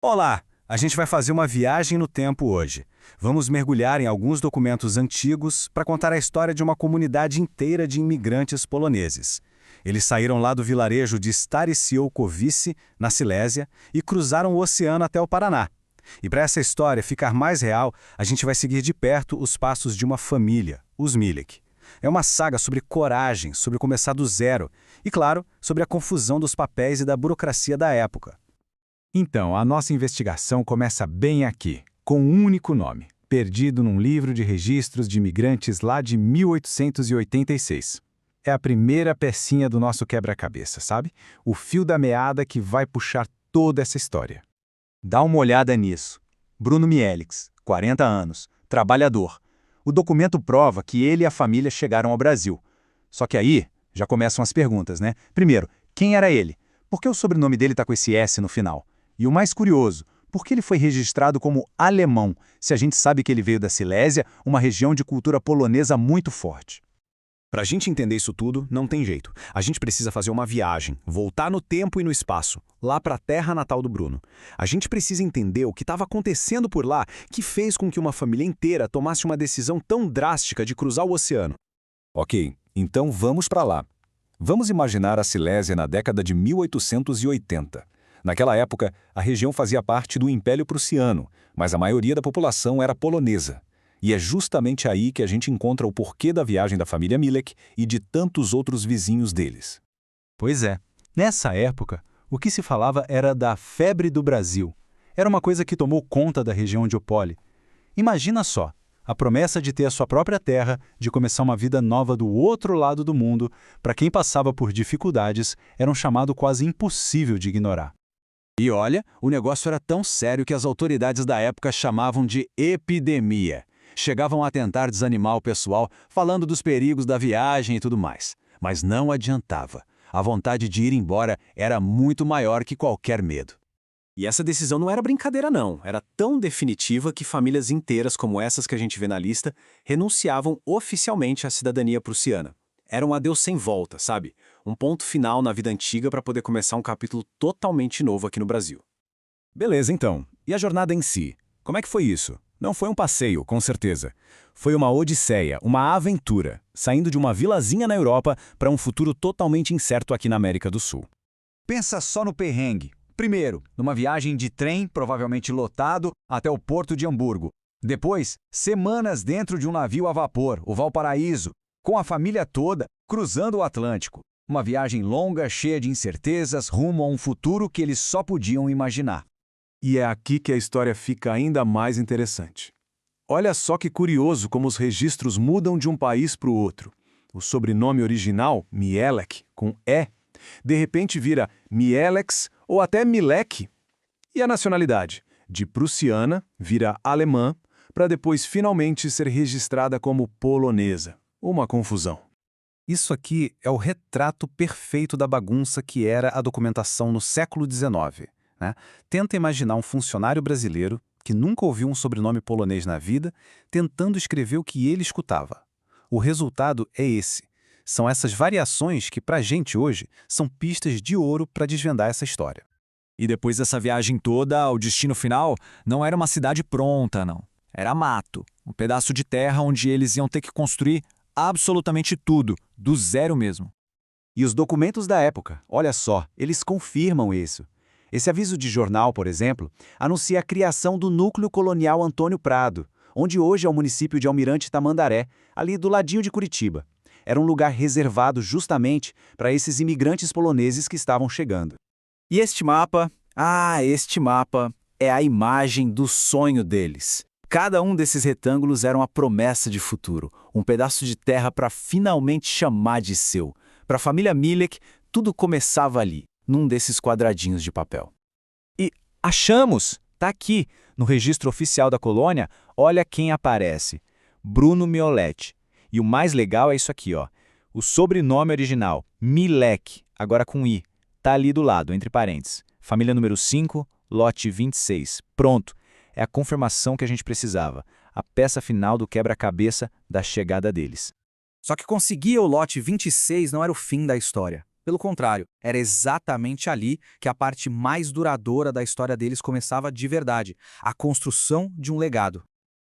Olá! A gente vai fazer uma viagem no tempo hoje. Vamos mergulhar em alguns documentos antigos para contar a história de uma comunidade inteira de imigrantes poloneses. Eles saíram lá do vilarejo de Stary Siołkowice, na Silésia, e cruzaram o oceano até o Paraná. E para essa história ficar mais real, a gente vai seguir de perto os passos de uma família, os Milek. É uma saga sobre coragem, sobre começar do zero e, claro, sobre a confusão dos papéis e da burocracia da época. Então, a nossa investigação começa bem aqui, com um único nome, perdido num livro de registros de imigrantes lá de 1886. É a primeira pecinha do nosso quebra-cabeça, sabe? O fio da meada que vai puxar toda essa história. Dá uma olhada nisso. Bruno Mielix, 40 anos, trabalhador. O documento prova que ele e a família chegaram ao Brasil. Só que aí já começam as perguntas, né? Primeiro, quem era ele? Por que o sobrenome dele está com esse S no final? E o mais curioso, por que ele foi registrado como alemão, se a gente sabe que ele veio da Silésia, uma região de cultura polonesa muito forte? Para a gente entender isso tudo, não tem jeito. A gente precisa fazer uma viagem, voltar no tempo e no espaço, lá para a terra natal do Bruno. A gente precisa entender o que estava acontecendo por lá que fez com que uma família inteira tomasse uma decisão tão drástica de cruzar o oceano. Ok, então vamos para lá. Vamos imaginar a Silésia na década de 1880. Naquela época, a região fazia parte do Império Prussiano, mas a maioria da população era polonesa. E é justamente aí que a gente encontra o porquê da viagem da família Milek e de tantos outros vizinhos deles. Pois é, nessa época, o que se falava era da febre do Brasil. Era uma coisa que tomou conta da região de Opole. Imagina só, a promessa de ter a sua própria terra, de começar uma vida nova do outro lado do mundo, para quem passava por dificuldades, era um chamado quase impossível de ignorar. E olha, o negócio era tão sério que as autoridades da época chamavam de epidemia. Chegavam a tentar desanimar o pessoal, falando dos perigos da viagem e tudo mais. Mas não adiantava. A vontade de ir embora era muito maior que qualquer medo. E essa decisão não era brincadeira não, era tão definitiva que famílias inteiras como essas que a gente vê na lista renunciavam oficialmente à cidadania prussiana. Era um adeus sem volta, sabe? Um ponto final na vida antiga para poder começar um capítulo totalmente novo aqui no Brasil. Beleza, então. E a jornada em si? Como é que foi isso? Não foi um passeio, com certeza. Foi uma odisseia, uma aventura, saindo de uma vilazinha na Europa para um futuro totalmente incerto aqui na América do Sul. Pensa só no perrengue. Primeiro, numa viagem de trem, provavelmente lotado, até o porto de Hamburgo. Depois, semanas dentro de um navio a vapor, o Valparaíso, com a família toda, cruzando o Atlântico. Uma viagem longa, cheia de incertezas, rumo a um futuro que eles só podiam imaginar. E é aqui que a história fica ainda mais interessante. Olha só que curioso como os registros mudam de um país para o outro. O sobrenome original, Mielek, com E, de repente vira Mielex ou até Milek. E a nacionalidade? De prussiana, vira alemã, para depois finalmente ser registrada como polonesa. Uma confusão. Isso aqui é o retrato perfeito da bagunça que era a documentação no século XIX. Né? Tenta imaginar um funcionário brasileiro que nunca ouviu um sobrenome polonês na vida, tentando escrever o que ele escutava. O resultado é esse. São essas variações que, pra gente hoje, são pistas de ouro para desvendar essa história. E depois dessa viagem toda, o destino final não era uma cidade pronta, não. Era mato, um pedaço de terra onde eles iam ter que construir absolutamente tudo, do zero mesmo. E os documentos da época, olha só, eles confirmam isso. Esse aviso de jornal, por exemplo, anuncia a criação do Núcleo Colonial Antônio Prado, onde hoje é o município de Almirante Tamandaré, ali do ladinho de Curitiba. Era um lugar reservado justamente para esses imigrantes poloneses que estavam chegando. E este mapa? Este mapa é a imagem do sonho deles. Cada um desses retângulos era uma promessa de futuro, um pedaço de terra para finalmente chamar de seu. Para a família Milek, tudo começava ali, num desses quadradinhos de papel. E achamos! Tá aqui, no registro oficial da colônia, olha quem aparece. Bruno Mioletti. E o mais legal é isso aqui, ó. O sobrenome original, Milek, agora com I, tá ali do lado, entre parênteses. Família número 5, lote 26. Pronto. É a confirmação que a gente precisava. A peça final do quebra-cabeça da chegada deles. Só que conseguir o lote 26 não era o fim da história. Pelo contrário, era exatamente ali que a parte mais duradoura da história deles começava de verdade, a construção de um legado.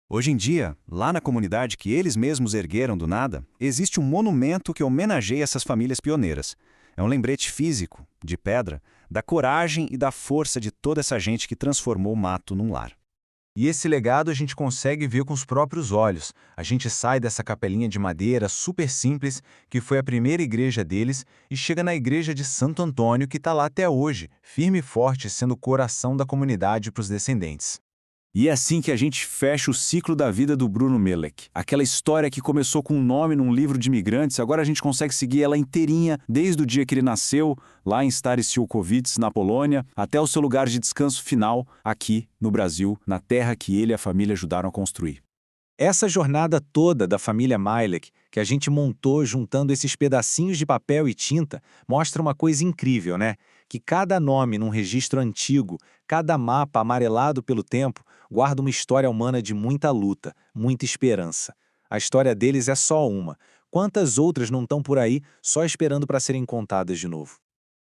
Hoje em dia, lá na comunidade que eles mesmos ergueram do nada, existe um monumento que homenageia essas famílias pioneiras. É um lembrete físico, de pedra, da coragem e da força de toda essa gente que transformou o mato num lar. E esse legado a gente consegue ver com os próprios olhos. A gente sai dessa capelinha de madeira super simples, que foi a primeira igreja deles, e chega na igreja de Santo Antônio, que está lá até hoje, firme e forte, sendo o coração da comunidade para os descendentes. E é assim que a gente fecha o ciclo da vida do Bruno Mielek. Aquela história que começou com um nome num livro de imigrantes, agora a gente consegue seguir ela inteirinha, desde o dia que ele nasceu, lá em Starosilkowice, na Polônia, até o seu lugar de descanso final, aqui, no Brasil, na terra que ele e a família ajudaram a construir. Essa jornada toda da família Mielek, que a gente montou juntando esses pedacinhos de papel e tinta, mostra uma coisa incrível, né? Que cada nome num registro antigo, cada mapa amarelado pelo tempo, guarda uma história humana de muita luta, muita esperança. A história deles é só uma. Quantas outras não estão por aí só esperando para serem contadas de novo?